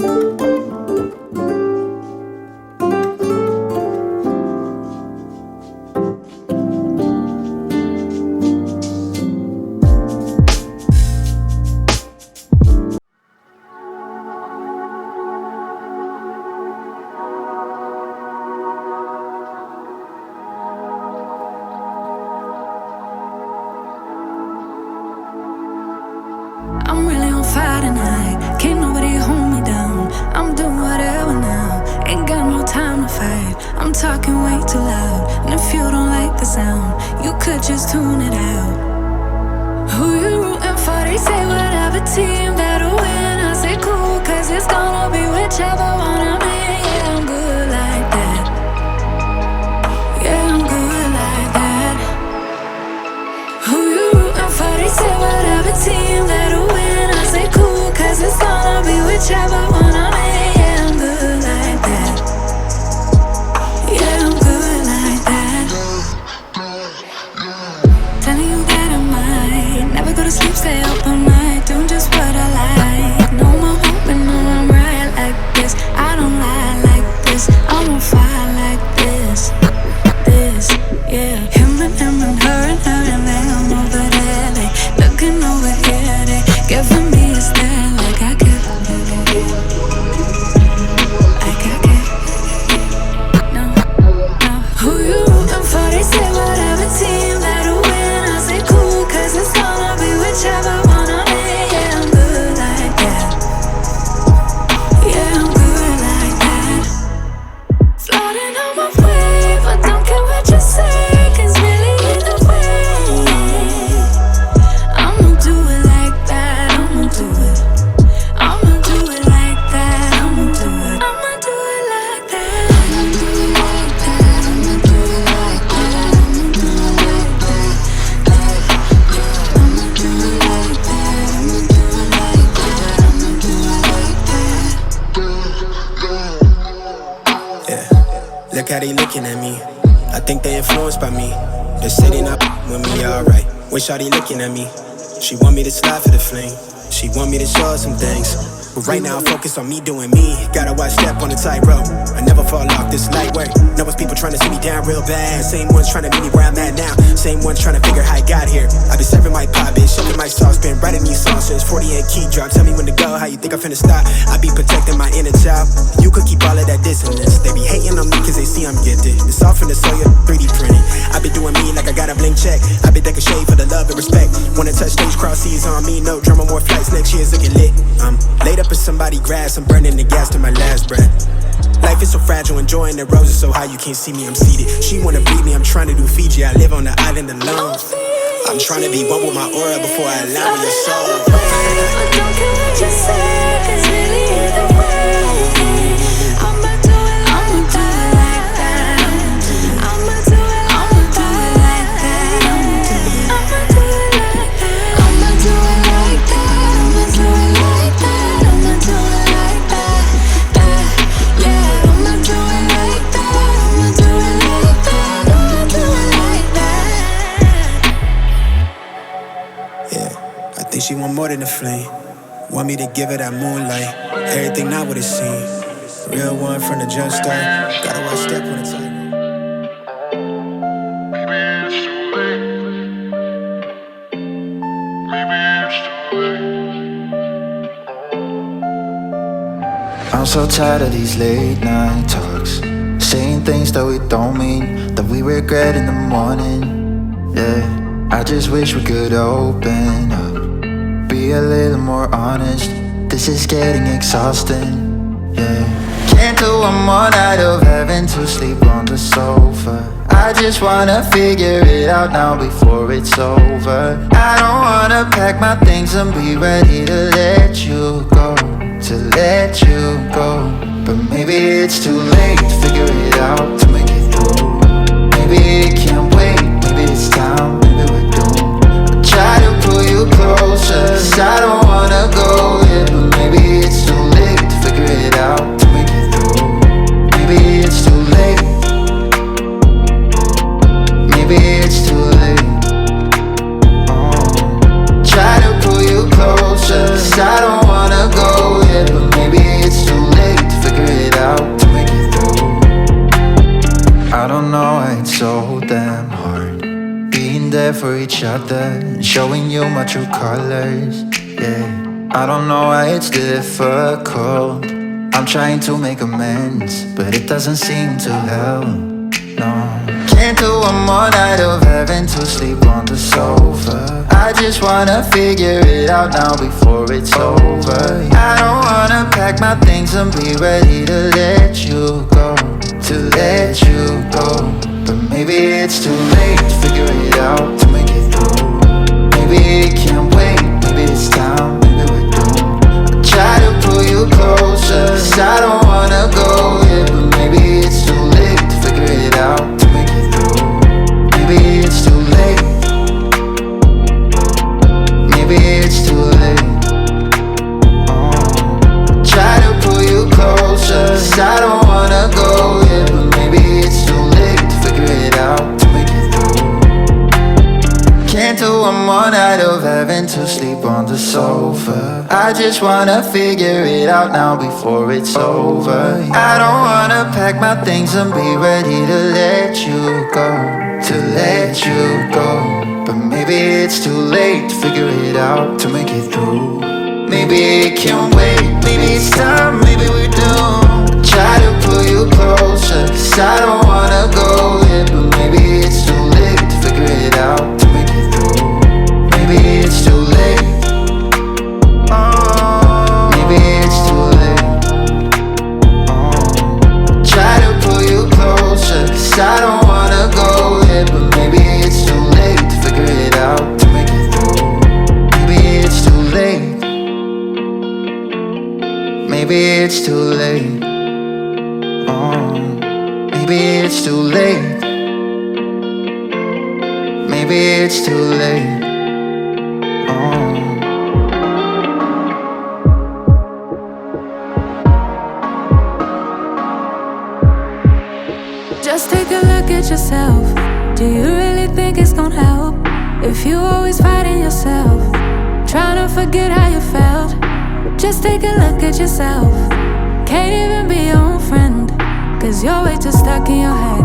I'm really on fire tonight, can't nobody hold me down. I'm doing whatever now, ain't got no time to fight. I'm talking way too loud, and if you don't like the sound, you could just tune it out. Who you rooting for? They say whatever team that'll win. I say cool, cause it's gonna be whichever one I'm in. Yeah, I'm good like that. Yeah, I'm good like that. Who you rooting for? They say whatever team that'll win. I say cool, cause it's gonna be whichever one I'm in. Yeah, I'm good like that. Yeah, I'm good like that. Telling you that I might never go to sleep, stay up all night, doing just what I like. No more hoping, no, I'm right like this. I don't lie like this, I'm on fire like this. Yeah. Him and her and them over there, they looking over here, they giving me a stare like I care. Like I care. No. Who you rooting for? They say whatever team that'll win. I say cool, cause it's gonna be whichever one I'm in. Yeah, I'm good like that. Yeah, I'm good like that. Floating on my wave, I don't care what you say, cause really either way, I'ma do it like that, I'ma do it. I'ma do it like that, I'ma do it. I'ma do it like that, I'ma do it like that, I'ma do it like that, I'ma do it like that. I'ma do it like that, I'ma do it like that, I'ma do it like that. Yeah, look how they looking at me. I think they influenced by me. They say they not with me, alright. Wish how they looking at me. She want me to slide for the fling. She want me to show her some things. But right now I'm focused on me doing me. Gotta watch step on the tightrope. I never fall off, this light work. Know it's people trying to see me down real bad. Same ones trying to meet me where I'm at now. Same ones trying to figure how I got here. I been serving my pop, bitch, shoving my sauce, been writing these songs since 48 key drop. Tell me when to go, how you think I'm finna stop? I be protecting my inner child. You could keep all of that dissonance. They be hating on me cause they see I'm gifted. It's all from the soil, 3D printed. I been doing me like I got a blank check. I been taking shade for the love and respect. Wanna touch stage, cross seas on me. No drama, more flights, next year's looking lit. I'm laid up in somebody's grass, I'm burning the gas to my last breath. Life is so fragile, enjoying the roses so high you can't see me, I'm seated. She wanna breathe me, I'm trying to do Fiji. I live on the island alone. I'm trying to be one with my aura before I allow your soul. I don't care what you say, cause really either way, I'ma do it like that. I'ma do it like that. I'ma do it like that. I'ma do it like that. I'ma do it like that. I'ma do it like that. Yeah, I'ma do it like that. I'ma do it like that. I'ma do it like that. Yeah, I think she want more than a flame. Want me to give her that moonlight. Everything not what it seems. Real one from the jump start. Gotta watch step on the tightrope. I'm so tired of these late night talks, saying things that we don't mean, that we regret in the morning. Yeah, I just wish we could open up, be a little more honest. This is getting exhausting. Yeah, can't do one more night of having to sleep on the sofa. I just wanna figure it out now before it's over. I don't wanna pack my things and be ready to let you go, to let you go. But maybe it's too late to figure it out, to make it through. Maybe it can't wait, maybe it's time, maybe we're doomed. I try to pull you closer, 'cause I don't wanna go yet. But maybe it's too late to figure it out, to make it through. Maybe it's too late. Maybe it's too late. Try to pull you closer, 'cause I don't wanna for each other and showing you my true colors. Yeah, I don't know why it's difficult. I'm trying to make amends, but it doesn't seem to help. No, can't do one more night of having to sleep on the sofa. I just wanna figure it out now before it's over. I don't wanna pack my things and be ready to let you go, to let you go. But maybe it's too late to figure it out, to make it through. Maybe it can't wait, maybe it's time, maybe we're doomed. I try to pull you closer, 'cause I don't wanna go yet. But maybe it's too late to figure it out, to make it through. Maybe it's too late. Maybe it's too late. Try to pull you closer, 'cause I don't wanna go yet. But maybe it's too late to figure it out, to make it through. Can't do one more night of having to sleep on the sofa. I just wanna figure it out now before it's over. I don't wanna pack my things and be ready to let you go, to let you go. But maybe it's too late to figure it out, to make it through. Maybe it can't wait, maybe it's time, maybe we're doomed. Try to pull you closer, 'cause I don't wanna go yet. But maybe it's too late to figure it out, to make it through. Maybe it's too late. Maybe it's too late. Try to pull you closer, 'cause I don't wanna go yet. But maybe it's too late to figure it out, to make it through. Maybe it's too late. Maybe it's too late. Maybe it's too late. Maybe it's too late. Just take a look at yourself. Do you really think it's gonna help if you always fighting yourself, trying to forget how you felt? Just take a look at yourself. Can't even be your own friend, 'cause you're way too stuck in your head.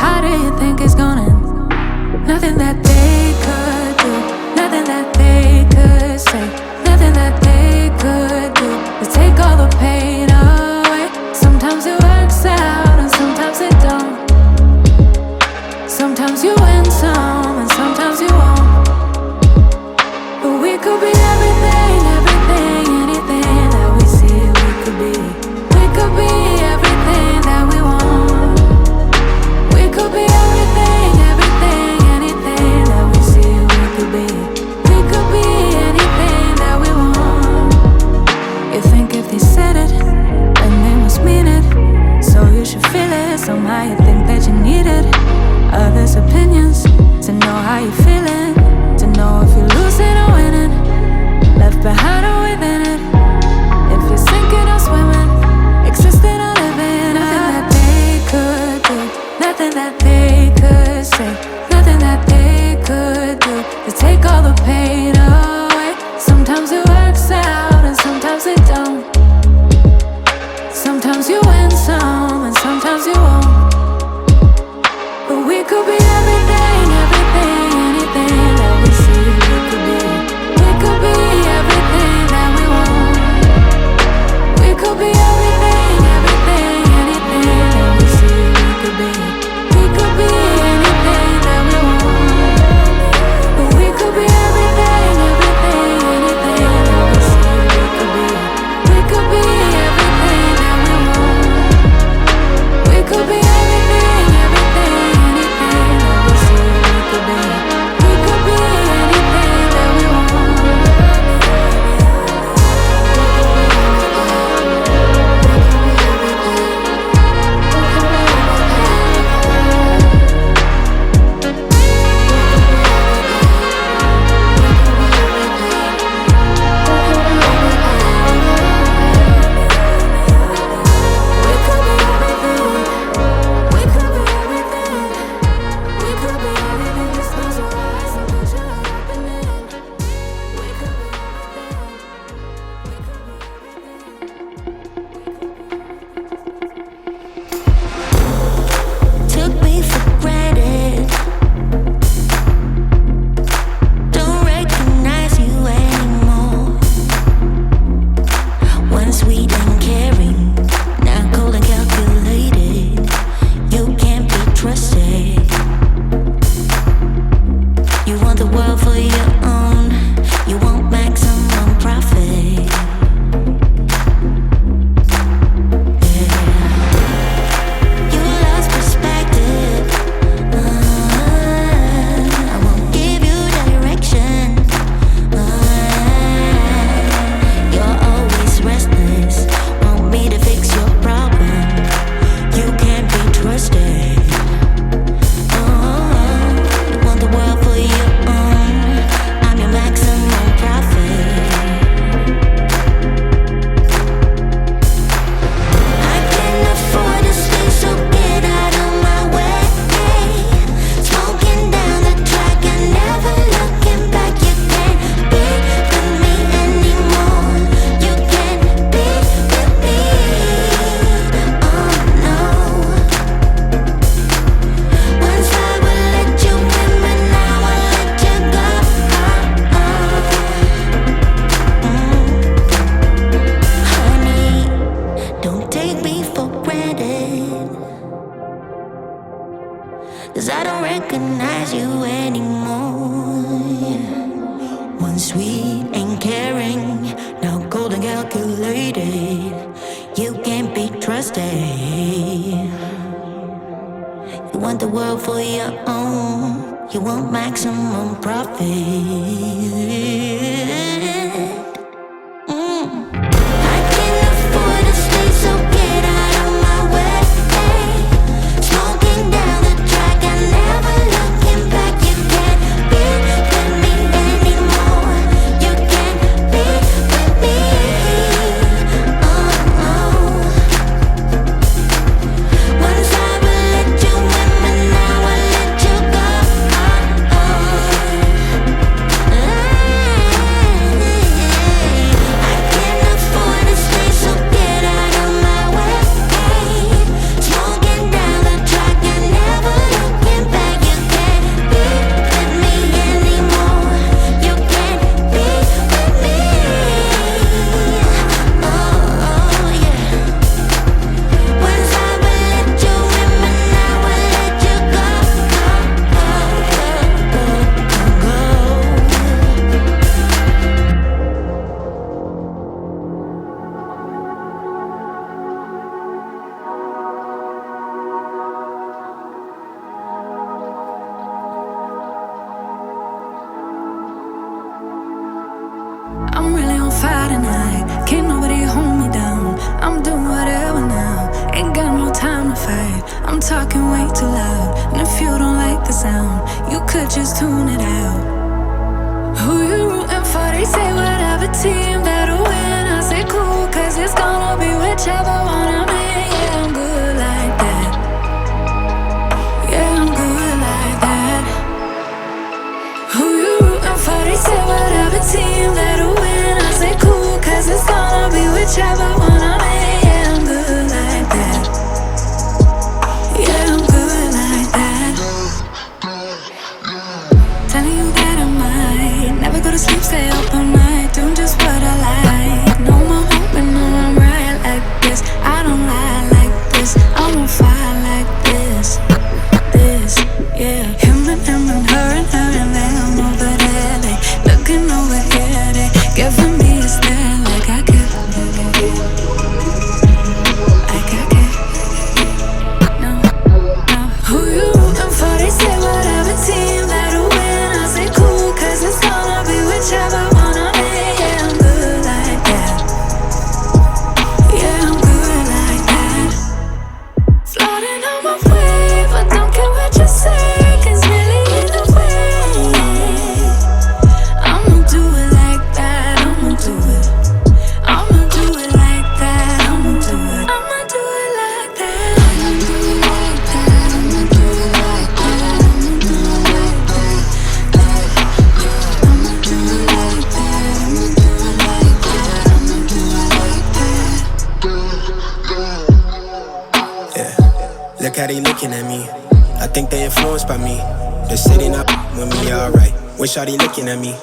How do you think it's gonna end? Nothing that they could do, nothing that they could say, nothing that they could do to take all the pain away. Sometimes it works out and sometimes it don't. Sometimes you win some and sometimes you won't. But we could be everything, everything, anything that we see we could be. We could be everything that we want. We could be everything, everything, anything that we see we could be. We could be anything that we want. You think if they said it, then they must mean it. So you should feel it, somehow you think that you need it. Others' opinions, to know how you're feeling, to know if you're losing or winning, left behind or within it. If you're sinking or swimming, existing or living. Nothing that they could do, nothing that they could say, nothing that they could do to take all the pain away. Sometimes it works out and sometimes it don't. Sometimes you win some and sometimes you won't. But we could be everything, everything, anything that we see we could be. We could be everything that we want. We could be everything, everything, anything that we see we could be. We could be anything that we want. But we could be everything, everything, anything that we see we could be. We isolated. You can't be trusted. You want the world for your own. You want maximum profit. I can't afford to stay, so get out of my way. Smoking down the track, I never looking back. You can't be with me anymore. You can't be with me. Once I will let you in, but now I let you go. I can't afford to stay, so get out of my way. Smoking down the track, you're never looking back. You can't be with me anymore. You can't be with me. Oh yeah. Once I will let you in, but now I let you go. I'm really on fire tonight. Can't nobody hold me down. I'm doing whatever now. Ain't got no time to fight. I'm talking way too loud. And if you don't like the sound, you could just tune it out. Who you rooting for? They say whatever team that'll win. I say cool, cause it's gonna be whichever one I'm in. Yeah, I'm good like that. Yeah, I'm good like that. Who you rooting for? They say whatever team that'll win. I say cool, cause it's gonna be whichever one I'm in. Yeah, I'm good like that. Yeah, I'm good like that. Telling you that I might never go to sleep, stay up all night, doing just what I like. No more hoping, no, I'm right like this. I don't lie like this. I'm on fire like this. Yeah. Him and her and them over there. They looking over here. They giving me a stare like I care. Like I care. No. Who you rooting for? They say whatever team that'll win. I say cool, cause it's gonna be whichever one I'm in. Yeah, I'm good like that. Yeah, I'm good like that. Floating on my wave, but don't care what you say, cause really either way, I'ma do it like that. I'ma do it. I'ma do it like that. I'ma do it. I'ma do it like that. I'ma do it like that. I'ma do it like that. I'ma do it like that. I'ma do it like that. I'ma do it like that. I'ma do it like that. Yeah, look how they looking at me. I think they influenced by me. They're sitting up with me, alright. Wish how they looking at me.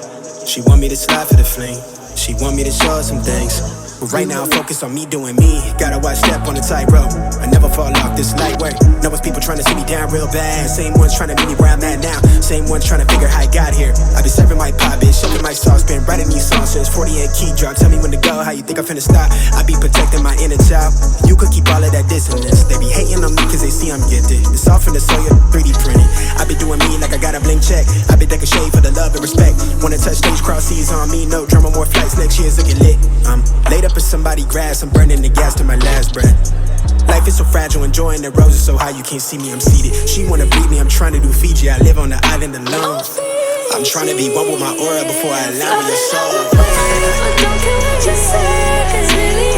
She want me to slide for the fling. She want me to show her some things. But right now I'm focused on me doing me. Gotta watch step on the tightrope. I never fall off this light work. Know it's people trying to see me down real bad. Same ones trying to meet me where I'm at now. Same ones trying to figure how I got here. I been serving my pop, bitch, shaking my sauce, been writing these songs since 48 key drop. Tell me when to go, how you think I'm finna stop? I be protecting my inner child. You could keep all of that dissonance. They be hating on me cause they see I'm gifted. It's all from the soil, 3D printed. I be doing me like I got a blank check. I been taking shade for the love and respect. Wanna touch stage, cross seas on me, no drama, more flights, next year's looking lit. I'm laid up in somebody's grass, I'm burning the gas to my last breath. Life is so fragile, enjoying the roses so high you can't see me, I'm seated. She wanna breed me, I'm trying to do Fiji, I live on the island alone. I'm trying to be one with my aura before I align with your soul. But don't care what you say, cause really